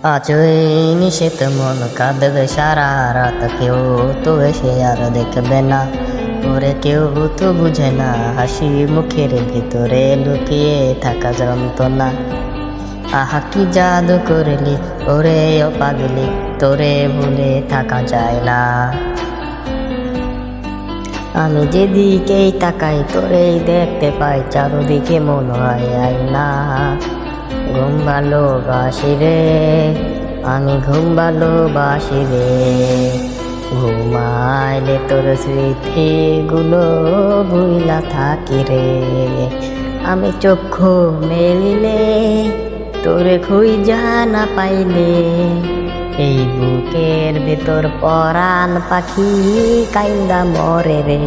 আজ এই নিষেধ মন কাঁদবে সারা রাত, কেউ তো এসে আর দেখবে না। ওরে কেউ তো বুঝে না হাসি মুখের ভিতরে লুকিয়ে থাকা যন্ত্রণা। আহা কি জাদু করলি ওরে ও পাগলি, তোরে ভুলে থাকা যায় না। আমি যেদিকেই তাকাই তোরেই দেখতে পাই, চারদিকে মনে হয় আয়না। ঘুম ভালোবাসি রে, আমি ঘুম ভালোবাসি রে। ঘুমাইলে তোর স্মৃতিগুলো ভুইলা থাকি রে। আমি চক্ষু মেলিলে তোরে খুঁজা না পাইলে, এই বুকের ভেতর পরাণ পাখি কাইন্দা মরে রে।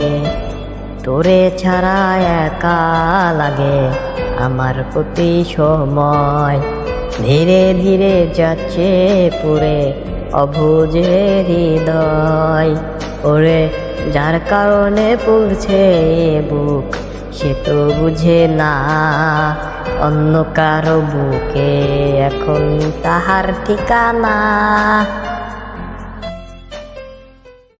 তোরে ছাড়া একা লাগে আমার প্রতি সময়, ধীরে ধীরে যাচ্ছে পুরে অবুঝে হৃদয়। ওরে যার কারণে পড়ছে এ বুক সে তো বুঝে না, অন্য কারো বুকে এখন তাহার ঠিকানা।